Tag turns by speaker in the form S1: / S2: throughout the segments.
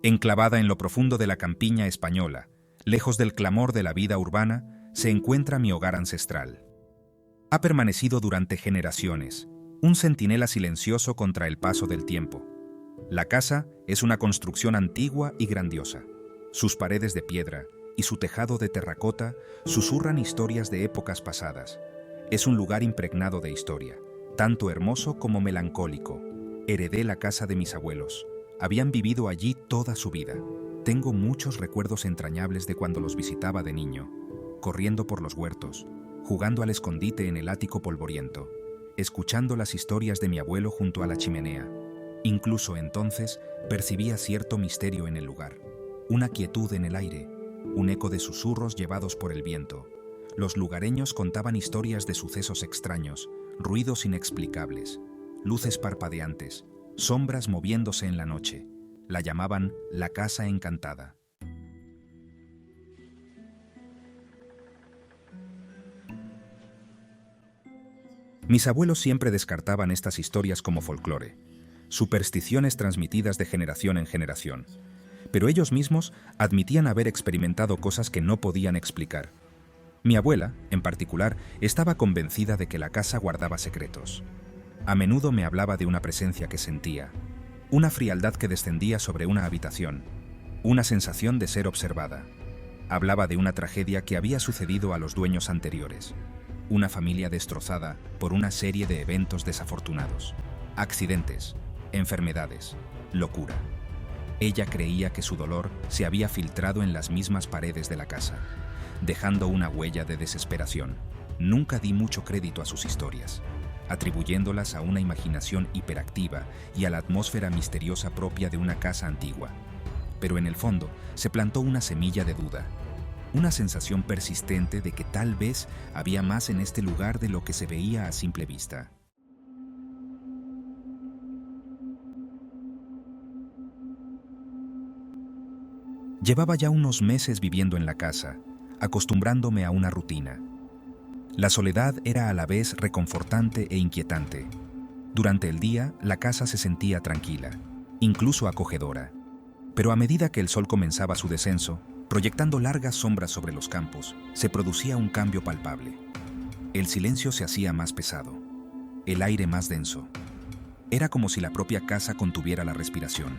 S1: Enclavada en lo profundo de la campiña española, lejos del clamor de la vida urbana, se encuentra mi hogar ancestral. Ha permanecido durante generaciones, un centinela silencioso contra el paso del tiempo. La casa es una construcción antigua y grandiosa. Sus paredes de piedra y su tejado de terracota susurran historias de épocas pasadas. Es un lugar impregnado de historia, tanto hermoso como melancólico. Heredé la casa de mis abuelos. Habían vivido allí toda su vida. Tengo muchos recuerdos entrañables de cuando los visitaba de niño, corriendo por los huertos, jugando al escondite en el ático polvoriento, escuchando las historias de mi abuelo junto a la chimenea. Incluso entonces percibía cierto misterio en el lugar, una quietud en el aire, un eco de susurros llevados por el viento. Los lugareños contaban historias de sucesos extraños, ruidos inexplicables, luces parpadeantes, sombras moviéndose en la noche. La llamaban la Casa Encantada. Mis abuelos siempre descartaban estas historias como folclore, supersticiones transmitidas de generación en generación, pero ellos mismos admitían haber experimentado cosas que no podían explicar. Mi abuela, en particular, estaba convencida de que la casa guardaba secretos. A menudo me hablaba de una presencia que sentía, una frialdad que descendía sobre una habitación, una sensación de ser observada. Hablaba de una tragedia que había sucedido a los dueños anteriores, una familia destrozada por una serie de eventos desafortunados, accidentes, enfermedades, locura. Ella creía que su dolor se había filtrado en las mismas paredes de la casa, dejando una huella de desesperación. Nunca di mucho crédito a sus historias, atribuyéndolas a una imaginación hiperactiva y a la atmósfera misteriosa propia de una casa antigua. Pero en el fondo se plantó una semilla de duda, una sensación persistente de que tal vez había más en este lugar de lo que se veía a simple vista. Llevaba ya unos meses viviendo en la casa, acostumbrándome a una rutina. La soledad era a la vez reconfortante e inquietante. Durante el día, la casa se sentía tranquila, incluso acogedora. Pero a medida que el sol comenzaba su descenso, proyectando largas sombras sobre los campos, se producía un cambio palpable. El silencio se hacía más pesado, el aire más denso. Era como si la propia casa contuviera la respiración,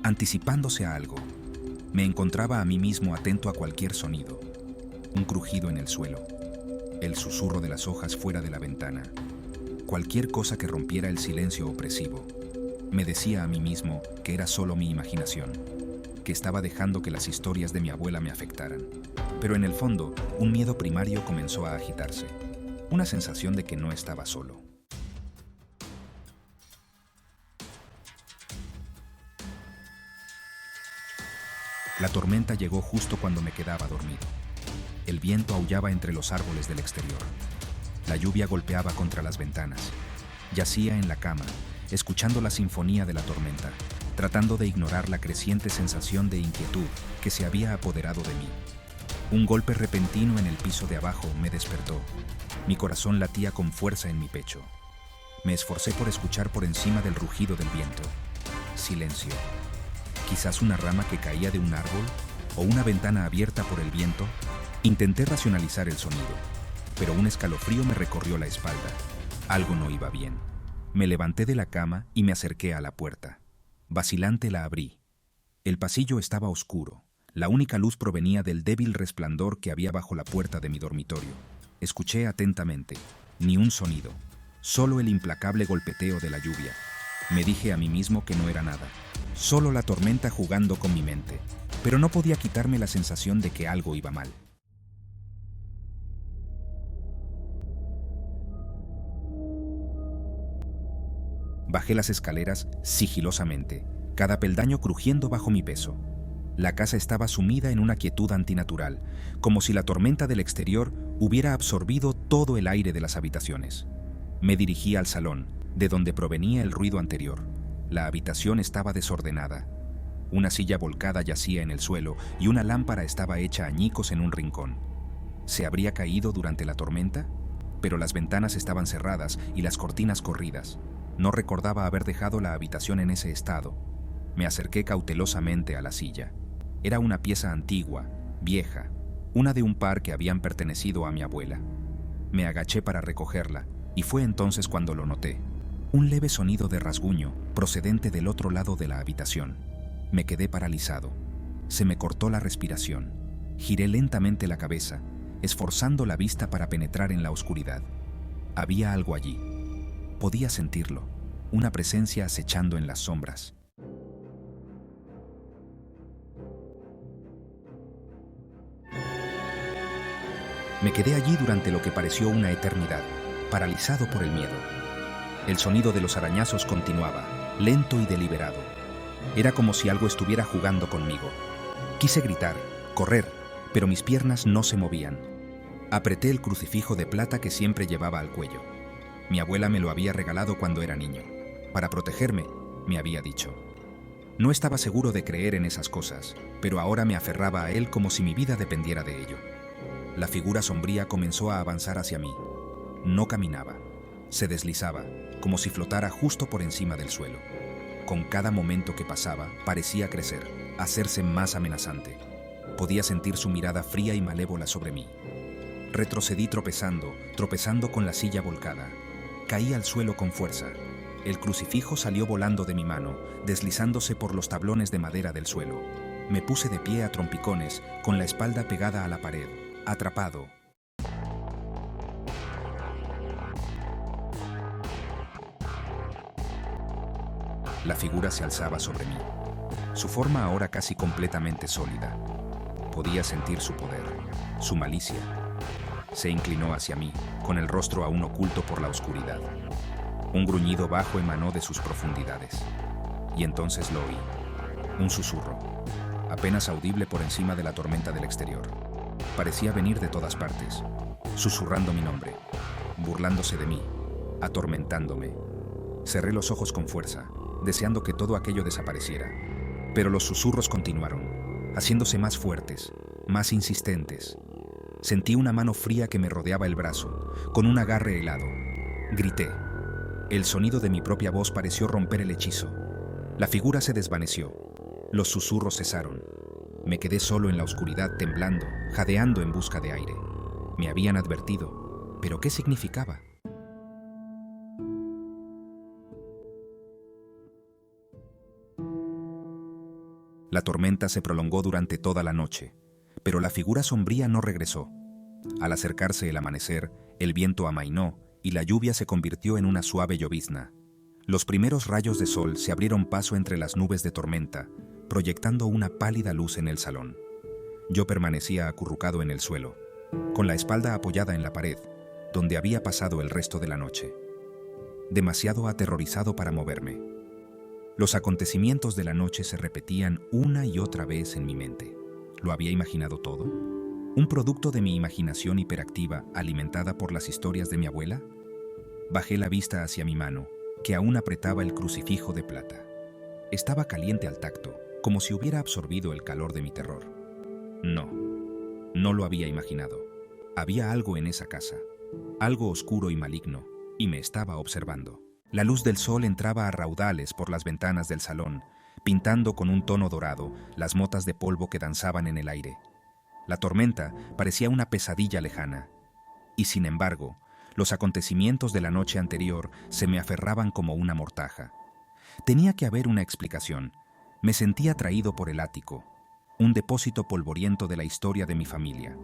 S1: anticipándose a algo. Me encontraba a mí mismo atento a cualquier sonido, un crujido en el suelo, el susurro de las hojas fuera de la ventana, cualquier cosa que rompiera el silencio opresivo. Me decía a mí mismo que era solo mi imaginación, que estaba dejando que las historias de mi abuela me afectaran. Pero en el fondo, un miedo primario comenzó a agitarse, una sensación de que no estaba solo. La tormenta llegó justo cuando me quedaba dormido. El viento aullaba entre los árboles del exterior. La lluvia golpeaba contra las ventanas. Yacía en la cama, escuchando la sinfonía de la tormenta, tratando de ignorar la creciente sensación de inquietud que se había apoderado de mí. Un golpe repentino en el piso de abajo me despertó. Mi corazón latía con fuerza en mi pecho. Me esforcé por escuchar por encima del rugido del viento. Silencio. Quizás una rama que caía de un árbol o una ventana abierta por el viento. Intenté racionalizar el sonido, pero un escalofrío me recorrió la espalda. Algo no iba bien. Me levanté de la cama y me acerqué a la puerta. Vacilante la abrí. El pasillo estaba oscuro. La única luz provenía del débil resplandor que había bajo la puerta de mi dormitorio. Escuché atentamente. Ni un sonido. Solo el implacable golpeteo de la lluvia. Me dije a mí mismo que no era nada. Solo la tormenta jugando con mi mente. Pero no podía quitarme la sensación de que algo iba mal. Bajé las escaleras sigilosamente, cada peldaño crujiendo bajo mi peso. La casa estaba sumida en una quietud antinatural, como si la tormenta del exterior hubiera absorbido todo el aire de las habitaciones. Me dirigí al salón, de donde provenía el ruido anterior. La habitación estaba desordenada. Una silla volcada yacía en el suelo y una lámpara estaba hecha añicos en un rincón. ¿Se habría caído durante la tormenta? Pero las ventanas estaban cerradas y las cortinas corridas. No recordaba haber dejado la habitación en ese estado. Me acerqué cautelosamente a la silla. Era una pieza antigua, vieja, una de un par que habían pertenecido a mi abuela. Me agaché para recogerla, y fue entonces cuando lo noté. Un leve sonido de rasguño procedente del otro lado de la habitación. Me quedé paralizado. Se me cortó la respiración. Giré lentamente la cabeza, esforzando la vista para penetrar en la oscuridad. Había algo allí. Podía sentirlo, una presencia acechando en las sombras. Me quedé allí durante lo que pareció una eternidad, paralizado por el miedo. El sonido de los arañazos continuaba, lento y deliberado. Era como si algo estuviera jugando conmigo. Quise gritar, correr, pero mis piernas no se movían. Apreté el crucifijo de plata que siempre llevaba al cuello. Mi abuela me lo había regalado cuando era niño. Para protegerme, me había dicho. No estaba seguro de creer en esas cosas, pero ahora me aferraba a él como si mi vida dependiera de ello. La figura sombría comenzó a avanzar hacia mí. No caminaba. Se deslizaba, como si flotara justo por encima del suelo. Con cada momento que pasaba, parecía crecer, hacerse más amenazante. Podía sentir su mirada fría y malévola sobre mí. Retrocedí tropezando con la silla volcada. Caí al suelo con fuerza. El crucifijo salió volando de mi mano, deslizándose por los tablones de madera del suelo. Me puse de pie a trompicones, con la espalda pegada a la pared, atrapado. La figura se alzaba sobre mí, su forma ahora casi completamente sólida. Podía sentir su poder, su malicia. Se inclinó hacia mí, con el rostro aún oculto por la oscuridad. Un gruñido bajo emanó de sus profundidades. Y entonces lo oí. Un susurro, apenas audible por encima de la tormenta del exterior. Parecía venir de todas partes, susurrando mi nombre, burlándose de mí, atormentándome. Cerré los ojos con fuerza, deseando que todo aquello desapareciera. Pero los susurros continuaron, haciéndose más fuertes, más insistentes. Sentí una mano fría que me rodeaba el brazo, con un agarre helado. Grité. El sonido de mi propia voz pareció romper el hechizo. La figura se desvaneció. Los susurros cesaron. Me quedé solo en la oscuridad, temblando, jadeando en busca de aire. Me habían advertido, ¿pero qué significaba? La tormenta se prolongó durante toda la noche, pero la figura sombría no regresó. Al acercarse el amanecer, el viento amainó y la lluvia se convirtió en una suave llovizna. Los primeros rayos de sol se abrieron paso entre las nubes de tormenta, proyectando una pálida luz en el salón. Yo permanecía acurrucado en el suelo, con la espalda apoyada en la pared, donde había pasado el resto de la noche. Demasiado aterrorizado para moverme. Los acontecimientos de la noche se repetían una y otra vez en mi mente. ¿Lo había imaginado todo? ¿Un producto de mi imaginación hiperactiva alimentada por las historias de mi abuela? Bajé la vista hacia mi mano, que aún apretaba el crucifijo de plata. Estaba caliente al tacto, como si hubiera absorbido el calor de mi terror. No lo había imaginado. Había algo en esa casa, algo oscuro y maligno, y me estaba observando. La luz del sol entraba a raudales por las ventanas del salón, pintando con un tono dorado las motas de polvo que danzaban en el aire. La tormenta parecía una pesadilla lejana. Y sin embargo, los acontecimientos de la noche anterior se me aferraban como una mortaja. Tenía que haber una explicación. Me sentía atraído por el ático, un depósito polvoriento de la historia de mi familia.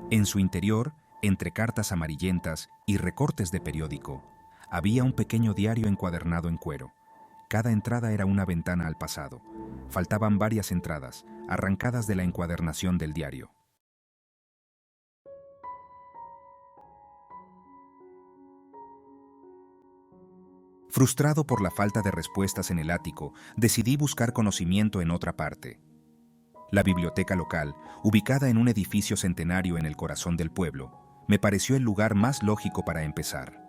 S1: En su interior, entre cartas amarillentas y recortes de periódico, había un pequeño diario encuadernado en cuero. Cada entrada era una ventana al pasado. Faltaban varias entradas, arrancadas de la encuadernación del diario. Frustrado por la falta de respuestas en el ático, decidí buscar conocimiento en otra parte. La biblioteca local, ubicada en un edificio centenario en el corazón del pueblo, me pareció el lugar más lógico para empezar.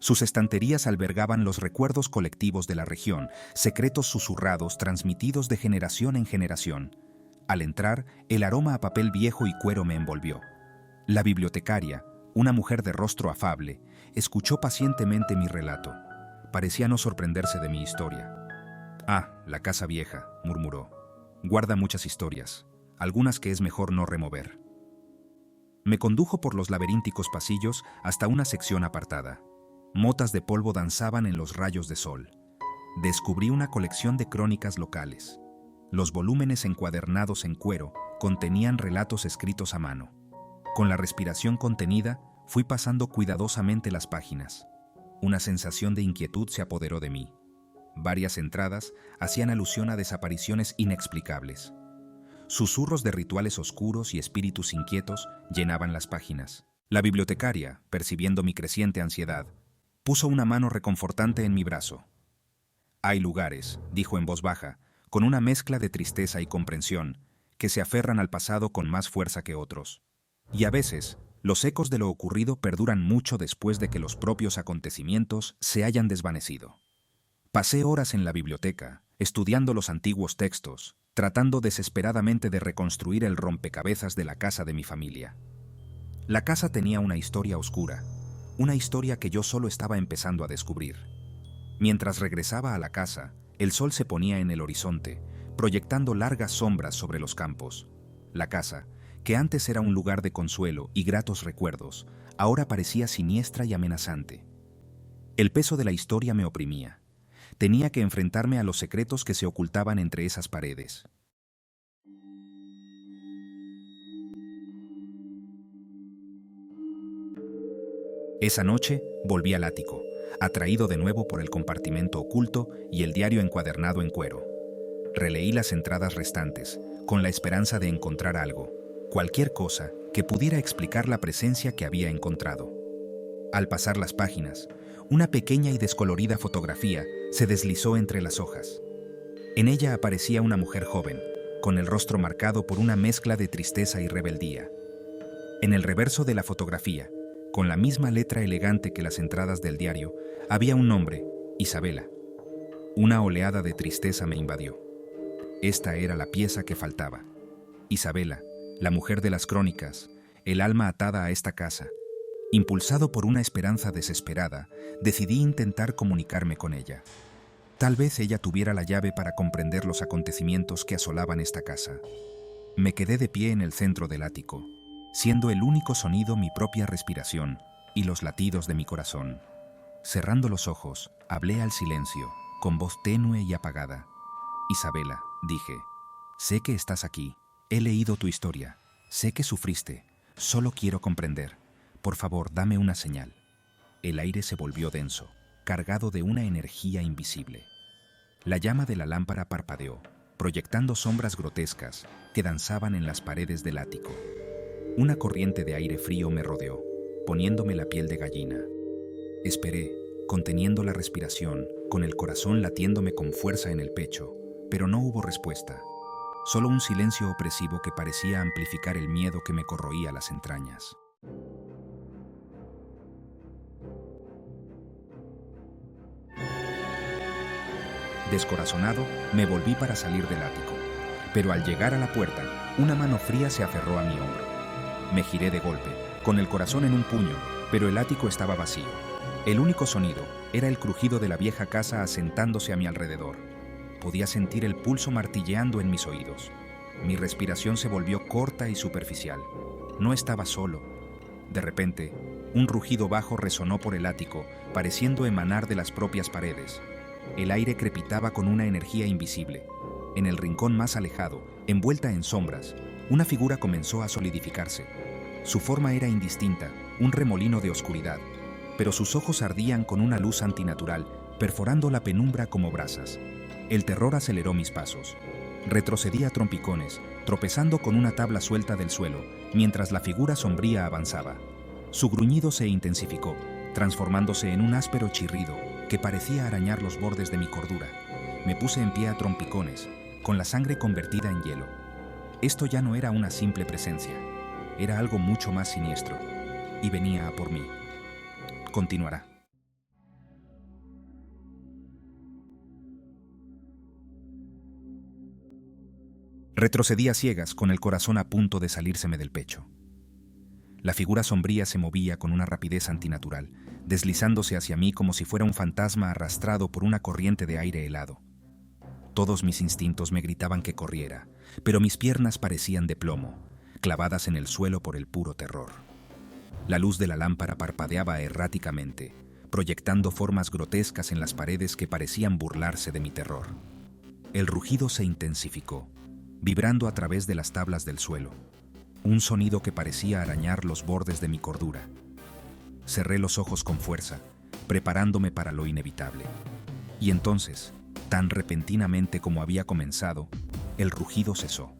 S1: Sus estanterías albergaban los recuerdos colectivos de la región, secretos susurrados transmitidos de generación en generación. Al entrar, el aroma a papel viejo y cuero me envolvió. La bibliotecaria, una mujer de rostro afable, escuchó pacientemente mi relato. Parecía no sorprenderse de mi historia. Ah, la casa vieja, murmuró. Guarda muchas historias, algunas que es mejor no remover. Me condujo por los laberínticos pasillos hasta una sección apartada. Motas de polvo danzaban en los rayos de sol. Descubrí una colección de crónicas locales. Los volúmenes encuadernados en cuero contenían relatos escritos a mano. Con la respiración contenida, fui pasando cuidadosamente las páginas. Una sensación de inquietud se apoderó de mí. Varias entradas hacían alusión a desapariciones inexplicables. Susurros de rituales oscuros y espíritus inquietos llenaban las páginas. La bibliotecaria, percibiendo mi creciente ansiedad, puso una mano reconfortante en mi brazo. Hay lugares, dijo en voz baja, con una mezcla de tristeza y comprensión, que se aferran al pasado con más fuerza que otros. Y a veces, los ecos de lo ocurrido perduran mucho después de que los propios acontecimientos se hayan desvanecido. Pasé horas en la biblioteca, estudiando los antiguos textos, tratando desesperadamente de reconstruir el rompecabezas de la casa de mi familia. La casa tenía una historia oscura, una historia que yo solo estaba empezando a descubrir. Mientras regresaba a la casa, el sol se ponía en el horizonte, proyectando largas sombras sobre los campos. La casa, que antes era un lugar de consuelo y gratos recuerdos, ahora parecía siniestra y amenazante. El peso de la historia me oprimía. Tenía que enfrentarme a los secretos que se ocultaban entre esas paredes. Esa noche volví al ático, atraído de nuevo por el compartimento oculto y el diario encuadernado en cuero. Releí las entradas restantes, con la esperanza de encontrar algo, cualquier cosa que pudiera explicar la presencia que había encontrado. Al pasar las páginas, una pequeña y descolorida fotografía se deslizó entre las hojas. En ella aparecía una mujer joven, con el rostro marcado por una mezcla de tristeza y rebeldía. En el reverso de la fotografía, con la misma letra elegante que las entradas del diario, había un nombre, Isabela. Una oleada de tristeza me invadió. Esta era la pieza que faltaba. Isabela, la mujer de las crónicas, el alma atada a esta casa. Impulsado por una esperanza desesperada, decidí intentar comunicarme con ella. Tal vez ella tuviera la llave para comprender los acontecimientos que asolaban esta casa. Me quedé de pie en el centro del ático, siendo el único sonido mi propia respiración y los latidos de mi corazón. Cerrando los ojos, hablé al silencio, con voz tenue y apagada. Isabela, dije, sé que estás aquí, he leído tu historia, sé que sufriste, solo quiero comprender. Por favor, dame una señal. El aire se volvió denso, cargado de una energía invisible. La llama de la lámpara parpadeó, proyectando sombras grotescas que danzaban en las paredes del ático. Una corriente de aire frío me rodeó, poniéndome la piel de gallina. Esperé, conteniendo la respiración, con el corazón latiéndome con fuerza en el pecho, pero no hubo respuesta. Solo un silencio opresivo que parecía amplificar el miedo que me corroía las entrañas. Descorazonado, me volví para salir del ático, pero al llegar a la puerta, una mano fría se aferró a mi hombro. Me giré de golpe, con el corazón en un puño, pero el ático estaba vacío. El único sonido era el crujido de la vieja casa asentándose a mi alrededor. Podía sentir el pulso martilleando en mis oídos. Mi respiración se volvió corta y superficial. No estaba solo. De repente, un rugido bajo resonó por el ático, pareciendo emanar de las propias paredes. El aire crepitaba con una energía invisible. En el rincón más alejado, envuelta en sombras, una figura comenzó a solidificarse. Su forma era indistinta, un remolino de oscuridad, pero sus ojos ardían con una luz antinatural, perforando la penumbra como brasas. El terror aceleró mis pasos. Retrocedí a trompicones, tropezando con una tabla suelta del suelo, mientras la figura sombría avanzaba. Su gruñido se intensificó, transformándose en un áspero chirrido que parecía arañar los bordes de mi cordura. Me puse en pie a trompicones, con la sangre convertida en hielo. Esto ya no era una simple presencia, era algo mucho más siniestro, y venía a por mí. Continuará. Retrocedí a ciegas, con el corazón a punto de salírseme del pecho. La figura sombría se movía con una rapidez antinatural, deslizándose hacia mí como si fuera un fantasma arrastrado por una corriente de aire helado. Todos mis instintos me gritaban que corriera, pero mis piernas parecían de plomo, clavadas en el suelo por el puro terror. La luz de la lámpara parpadeaba erráticamente, proyectando formas grotescas en las paredes que parecían burlarse de mi terror. El rugido se intensificó, vibrando a través de las tablas del suelo, un sonido que parecía arañar los bordes de mi cordura. Cerré los ojos con fuerza, preparándome para lo inevitable. Y entonces, tan repentinamente como había comenzado, el rugido cesó.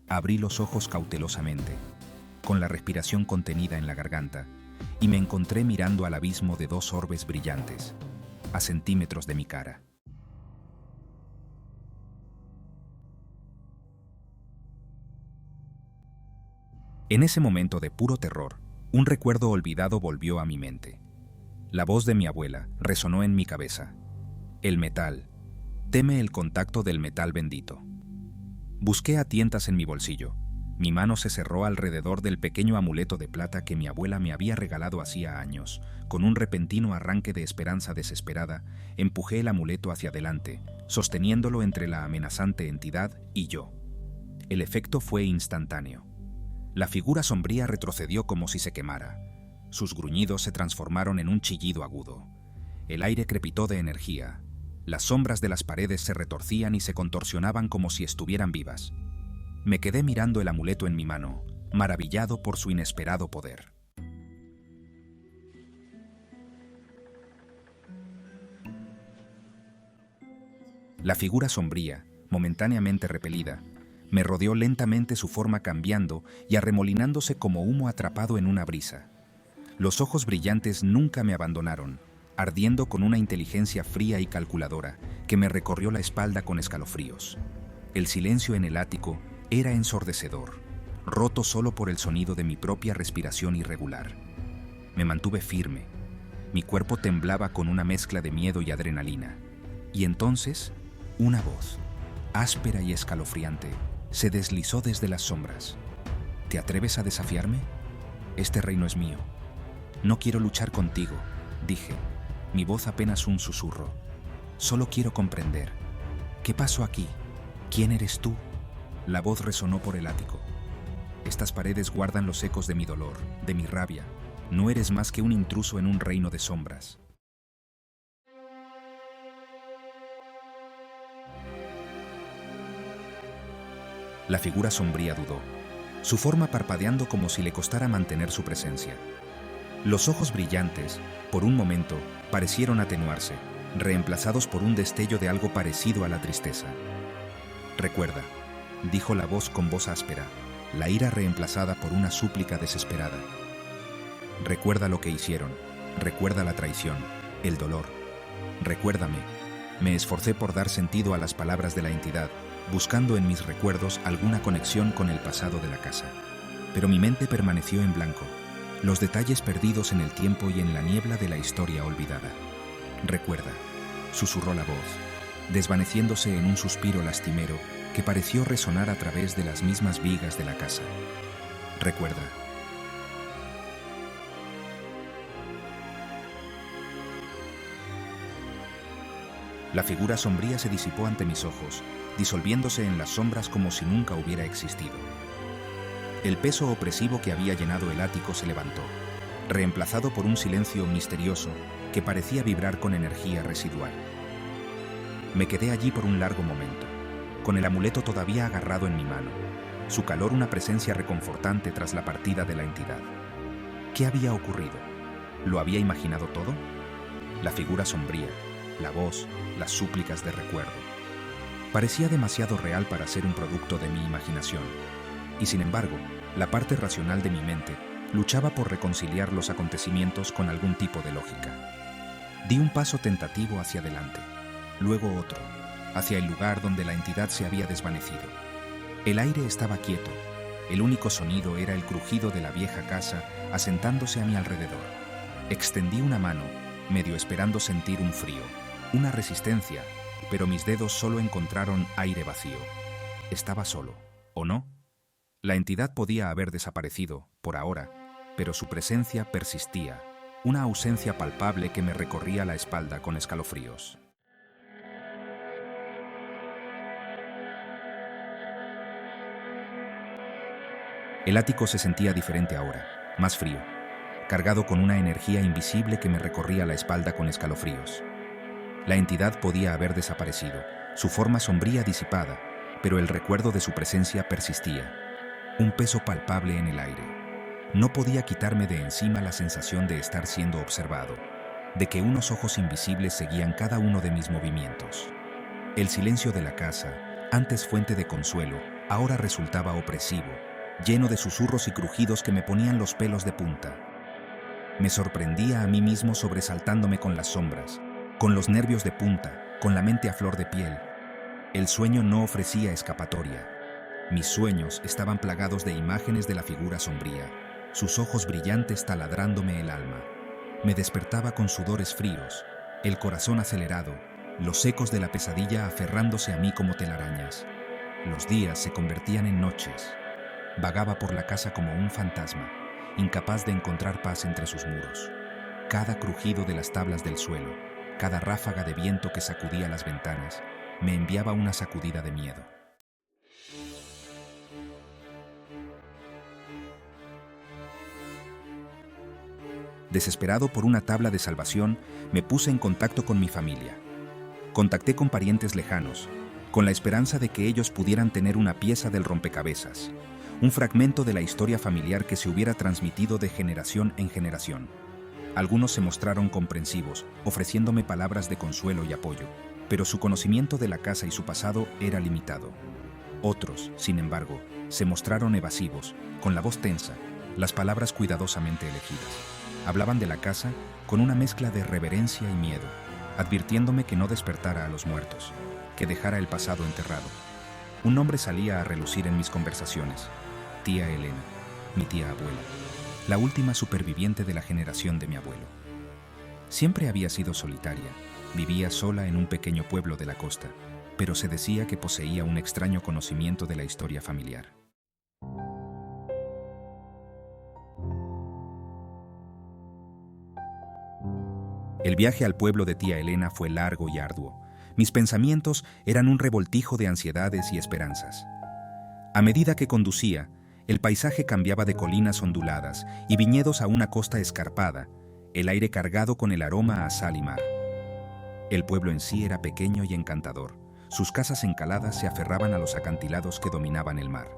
S1: Abrí los ojos cautelosamente, con la respiración contenida en la garganta, y me encontré mirando al abismo de dos orbes brillantes, a centímetros de mi cara. En ese momento de puro terror, un recuerdo olvidado volvió a mi mente. La voz de mi abuela resonó en mi cabeza. El metal. Teme el contacto del metal bendito. Busqué a tientas en mi bolsillo. Mi mano se cerró alrededor del pequeño amuleto de plata que mi abuela me había regalado hacía años. Con un repentino arranque de esperanza desesperada, empujé el amuleto hacia adelante, sosteniéndolo entre la amenazante entidad y yo. El efecto fue instantáneo. La figura sombría retrocedió como si se quemara. Sus gruñidos se transformaron en un chillido agudo. El aire crepitó de energía. Las sombras de las paredes se retorcían y se contorsionaban como si estuvieran vivas. Me quedé mirando el amuleto en mi mano, maravillado por su inesperado poder. La figura sombría, momentáneamente repelida, me rodeó lentamente, su forma cambiando y arremolinándose como humo atrapado en una brisa. Los ojos brillantes nunca me abandonaron, ardiendo con una inteligencia fría y calculadora que me recorrió la espalda con escalofríos. El silencio en el ático era ensordecedor, roto solo por el sonido de mi propia respiración irregular. Me mantuve firme. Mi cuerpo temblaba con una mezcla de miedo y adrenalina. Y entonces, una voz, áspera y escalofriante, se deslizó desde las sombras. ¿Te atreves a desafiarme? Este reino es mío. No quiero luchar contigo, dije, mi voz apenas un susurro. Solo quiero comprender. ¿Qué pasó aquí? ¿Quién eres tú? La voz resonó por el ático. Estas paredes guardan los ecos de mi dolor, de mi rabia. No eres más que un intruso en un reino de sombras. La figura sombría dudó, su forma parpadeando como si le costara mantener su presencia. Los ojos brillantes, por un momento, parecieron atenuarse, reemplazados por un destello de algo parecido a la tristeza. Recuerda, dijo la voz con voz áspera, la ira reemplazada por una súplica desesperada. Recuerda lo que hicieron, recuerda la traición, el dolor. Recuérdame. Me esforcé por dar sentido a las palabras de la entidad, buscando en mis recuerdos alguna conexión con el pasado de la casa. Pero mi mente permaneció en blanco, los detalles perdidos en el tiempo y en la niebla de la historia olvidada. Recuerda, susurró la voz, desvaneciéndose en un suspiro lastimero que pareció resonar a través de las mismas vigas de la casa. Recuerda. La figura sombría se disipó ante mis ojos, disolviéndose en las sombras como si nunca hubiera existido. El peso opresivo que había llenado el ático se levantó, reemplazado por un silencio misterioso que parecía vibrar con energía residual. Me quedé allí por un largo momento, con el amuleto todavía agarrado en mi mano, su calor una presencia reconfortante tras la partida de la entidad. ¿Qué había ocurrido? ¿Lo había imaginado todo? La figura sombría, la voz, las súplicas de recuerdo. Parecía demasiado real para ser un producto de mi imaginación, y sin embargo, la parte racional de mi mente luchaba por reconciliar los acontecimientos con algún tipo de lógica. Di un paso tentativo hacia adelante, luego otro, hacia el lugar donde la entidad se había desvanecido. El aire estaba quieto, el único sonido era el crujido de la vieja casa asentándose a mi alrededor. Extendí una mano, medio esperando sentir un frío, una resistencia, pero mis dedos solo encontraron aire vacío. Estaba solo, ¿o no? La entidad podía haber desaparecido, por ahora, pero su presencia persistía, una ausencia palpable que me recorría la espalda con escalofríos. El ático se sentía diferente ahora, más frío, cargado con una energía invisible que me recorría la espalda con escalofríos. La entidad podía haber desaparecido, su forma sombría disipada, pero el recuerdo de su presencia persistía. Un peso palpable en el aire. No podía quitarme de encima la sensación de estar siendo observado, de que unos ojos invisibles seguían cada uno de mis movimientos. El silencio de la casa, antes fuente de consuelo, ahora resultaba opresivo, lleno de susurros y crujidos que me ponían los pelos de punta. Me sorprendía a mí mismo sobresaltándome con las sombras, con los nervios de punta, con la mente a flor de piel. El sueño no ofrecía escapatoria. Mis sueños estaban plagados de imágenes de la figura sombría, sus ojos brillantes taladrándome el alma. Me despertaba con sudores fríos, el corazón acelerado, los ecos de la pesadilla aferrándose a mí como telarañas. Los días se convertían en noches. Vagaba por la casa como un fantasma, incapaz de encontrar paz entre sus muros. Cada crujido de las tablas del suelo, cada ráfaga de viento que sacudía las ventanas, me enviaba una sacudida de miedo. Desesperado por una tabla de salvación, me puse en contacto con mi familia. Contacté con parientes lejanos, con la esperanza de que ellos pudieran tener una pieza del rompecabezas, un fragmento de la historia familiar que se hubiera transmitido de generación en generación. Algunos se mostraron comprensivos, ofreciéndome palabras de consuelo y apoyo, pero su conocimiento de la casa y su pasado era limitado. Otros, sin embargo, se mostraron evasivos, con la voz tensa, las palabras cuidadosamente elegidas. Hablaban de la casa con una mezcla de reverencia y miedo, advirtiéndome que no despertara a los muertos, que dejara el pasado enterrado. Un nombre salía a relucir en mis conversaciones: tía Elena, mi tía abuela, la última superviviente de la generación de mi abuelo. Siempre había sido solitaria, vivía sola en un pequeño pueblo de la costa, pero se decía que poseía un extraño conocimiento de la historia familiar. El viaje al pueblo de tía Elena fue largo y arduo. Mis pensamientos eran un revoltijo de ansiedades y esperanzas. A medida que conducía, el paisaje cambiaba de colinas onduladas y viñedos a una costa escarpada, el aire cargado con el aroma a sal y mar. El pueblo en sí era pequeño y encantador. Sus casas encaladas se aferraban a los acantilados que dominaban el mar.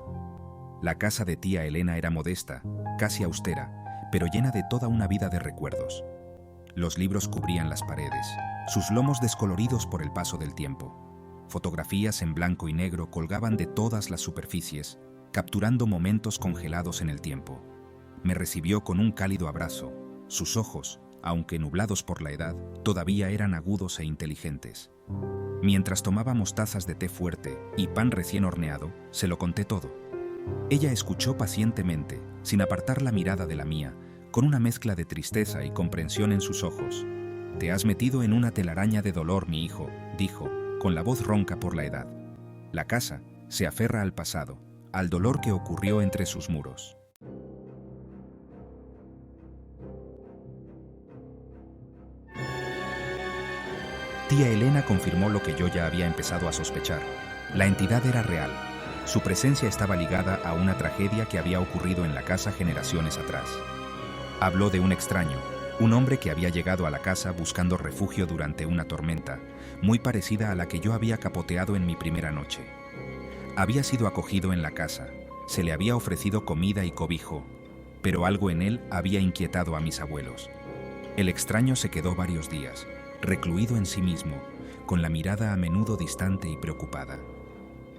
S1: La casa de tía Elena era modesta, casi austera, pero llena de toda una vida de recuerdos. Los libros cubrían las paredes, sus lomos descoloridos por el paso del tiempo. Fotografías en blanco y negro colgaban de todas las superficies, capturando momentos congelados en el tiempo. Me recibió con un cálido abrazo. Sus ojos, aunque nublados por la edad, todavía eran agudos e inteligentes. Mientras tomábamos tazas de té fuerte y pan recién horneado, se lo conté todo. Ella escuchó pacientemente, sin apartar la mirada de la mía, con una mezcla de tristeza y comprensión en sus ojos. «Te has metido en una telaraña de dolor, mi hijo», dijo, con la voz ronca por la edad. La casa se aferra al pasado, al dolor que ocurrió entre sus muros. Tía Elena confirmó lo que yo ya había empezado a sospechar. La entidad era real. Su presencia estaba ligada a una tragedia que había ocurrido en la casa generaciones atrás. Habló de un extraño, un hombre que había llegado a la casa buscando refugio durante una tormenta, muy parecida a la que yo había capoteado en mi primera noche. Había sido acogido en la casa, se le había ofrecido comida y cobijo, pero algo en él había inquietado a mis abuelos. El extraño se quedó varios días, recluido en sí mismo, con la mirada a menudo distante y preocupada.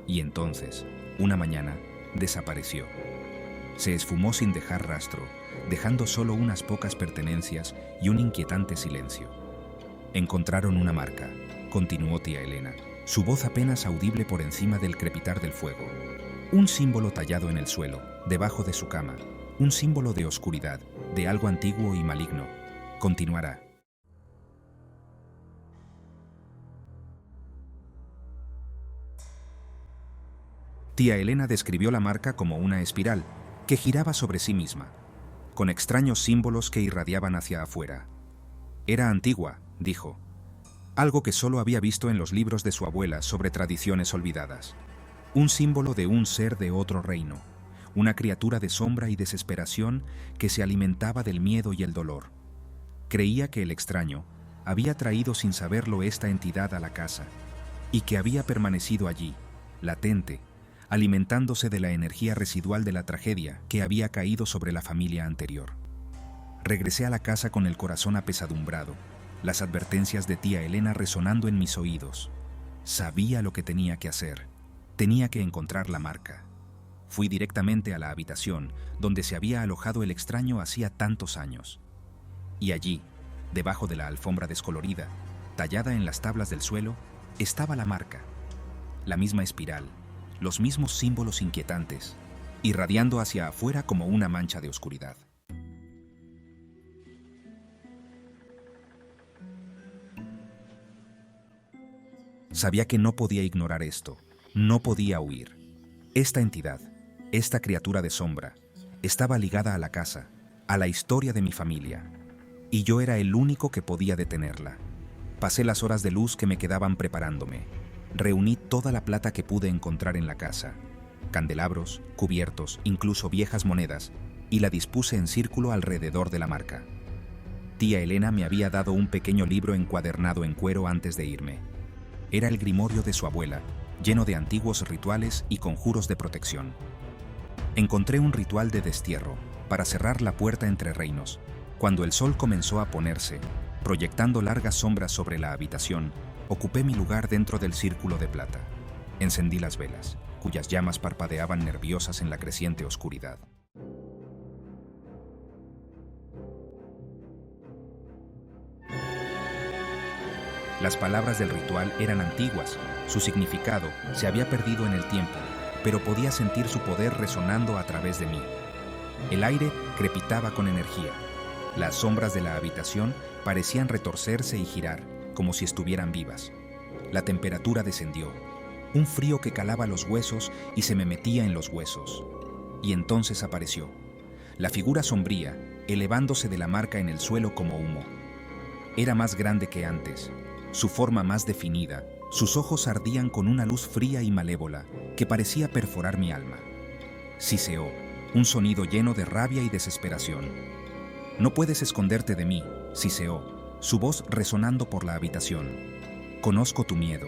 S1: Y entonces, una mañana, desapareció. Se esfumó sin dejar rastro, dejando solo unas pocas pertenencias y un inquietante silencio. Encontraron una marca, continuó tía Elena, su voz apenas audible por encima del crepitar del fuego. Un símbolo tallado en el suelo, debajo de su cama, un símbolo de oscuridad, de algo antiguo y maligno. Continuará. Tía Elena describió la marca como una espiral que giraba sobre sí misma, con extraños símbolos que irradiaban hacia afuera. Era antigua, dijo, algo que solo había visto en los libros de su abuela sobre tradiciones olvidadas. Un símbolo de un ser de otro reino, una criatura de sombra y desesperación que se alimentaba del miedo y el dolor. Creía que el extraño había traído sin saberlo esta entidad a la casa y que había permanecido allí, latente, alimentándose de la energía residual de la tragedia que había caído sobre la familia anterior. Regresé a la casa con el corazón apesadumbrado, las advertencias de tía Elena resonando en mis oídos. Sabía lo que tenía que hacer. Tenía que encontrar la marca. Fui directamente a la habitación donde se había alojado el extraño hacía tantos años. Y allí, debajo de la alfombra descolorida, tallada en las tablas del suelo, estaba la marca. La misma espiral, los mismos símbolos inquietantes, irradiando hacia afuera como una mancha de oscuridad. Sabía que no podía ignorar esto, no podía huir. Esta entidad, esta criatura de sombra, estaba ligada a la casa, a la historia de mi familia, y yo era el único que podía detenerla. Pasé las horas de luz que me quedaban preparándome. Reuní toda la plata que pude encontrar en la casa, candelabros, cubiertos, incluso viejas monedas, y la dispuse en círculo alrededor de la marca. Tía Elena me había dado un pequeño libro encuadernado en cuero antes de irme. Era el grimorio de su abuela, lleno de antiguos rituales y conjuros de protección. Encontré un ritual de destierro para cerrar la puerta entre reinos. Cuando el sol comenzó a ponerse, proyectando largas sombras sobre la habitación, ocupé mi lugar dentro del círculo de plata. Encendí las velas, cuyas llamas parpadeaban nerviosas en la creciente oscuridad. Las palabras del ritual eran antiguas, su significado se había perdido en el tiempo, pero podía sentir su poder resonando a través de mí. El aire crepitaba con energía. Las sombras de la habitación parecían retorcerse y girar, como si estuvieran vivas. La temperatura descendió, un frío que calaba los huesos y se me metía en los huesos. Y entonces apareció, la figura sombría, elevándose de la marca en el suelo como humo. Era más grande que antes, su forma más definida, sus ojos ardían con una luz fría y malévola que parecía perforar mi alma. Siseó, un sonido lleno de rabia y desesperación. «No puedes esconderte de mí», siseó, su voz resonando por la habitación. «Conozco tu miedo,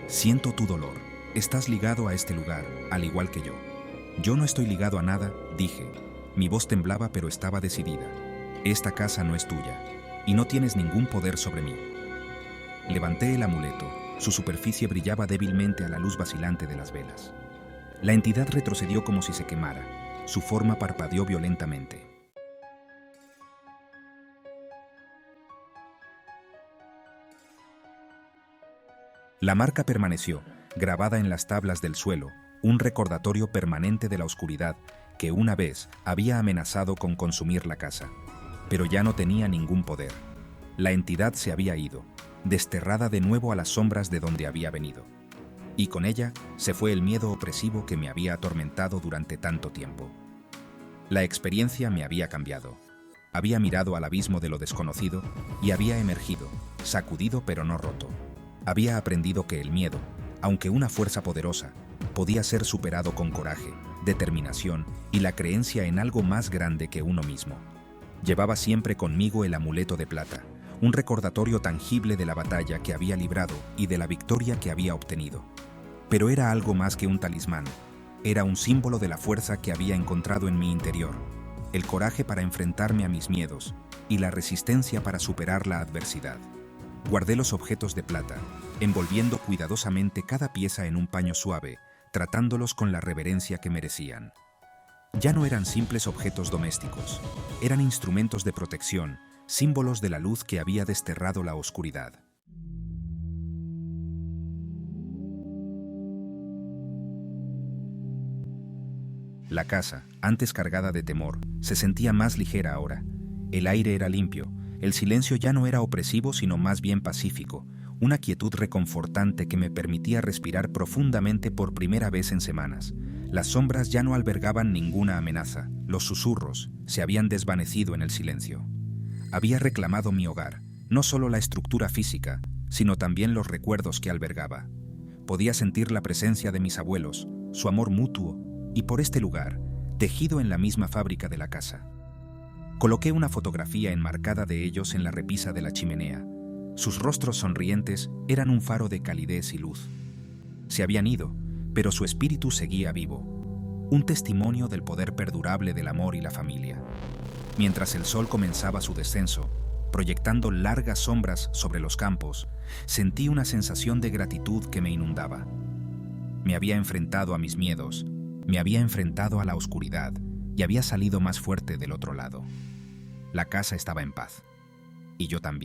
S1: siento tu dolor, estás ligado a este lugar, al igual que yo». «Yo no estoy ligado a nada», dije. Mi voz temblaba pero estaba decidida. «Esta casa no es tuya, y no tienes ningún poder sobre mí». Levanté el amuleto. Su superficie brillaba débilmente a la luz vacilante de las velas. La entidad retrocedió como si se quemara. Su forma parpadeó violentamente. La marca permaneció, grabada en las tablas del suelo, un recordatorio permanente de la oscuridad que una vez había amenazado con consumir la casa. Pero ya no tenía ningún poder. La entidad se había ido, desterrada de nuevo a las sombras de donde había venido. Y con ella se fue el miedo opresivo que me había atormentado durante tanto tiempo. La experiencia me había cambiado. Había mirado al abismo de lo desconocido y había emergido, sacudido pero no roto. Había aprendido que el miedo, aunque una fuerza poderosa, podía ser superado con coraje, determinación y la creencia en algo más grande que uno mismo. Llevaba siempre conmigo el amuleto de plata, un recordatorio tangible de la batalla que había librado y de la victoria que había obtenido. Pero era algo más que un talismán. Era un símbolo de la fuerza que había encontrado en mi interior, el coraje para enfrentarme a mis miedos y la resistencia para superar la adversidad. Guardé los objetos de plata, envolviendo cuidadosamente cada pieza en un paño suave, tratándolos con la reverencia que merecían. Ya no eran simples objetos domésticos, eran instrumentos de protección, símbolos de la luz que había desterrado la oscuridad. La casa, antes cargada de temor, se sentía más ligera ahora. El aire era limpio, el silencio ya no era opresivo sino más bien pacífico, una quietud reconfortante que me permitía respirar profundamente por primera vez en semanas. Las sombras ya no albergaban ninguna amenaza, los susurros se habían desvanecido en el silencio. Había reclamado mi hogar, no solo la estructura física, sino también los recuerdos que albergaba. Podía sentir la presencia de mis abuelos, su amor mutuo, y por este lugar, tejido en la misma fábrica de la casa. Coloqué una fotografía enmarcada de ellos en la repisa de la chimenea. Sus rostros sonrientes eran un faro de calidez y luz. Se habían ido, pero su espíritu seguía vivo, un testimonio del poder perdurable del amor y la familia. Mientras el sol comenzaba su descenso, proyectando largas sombras sobre los campos, sentí una sensación de gratitud que me inundaba. Me había enfrentado a mis miedos, me había enfrentado a la oscuridad y había salido más fuerte del otro lado. La casa estaba en paz, y yo también.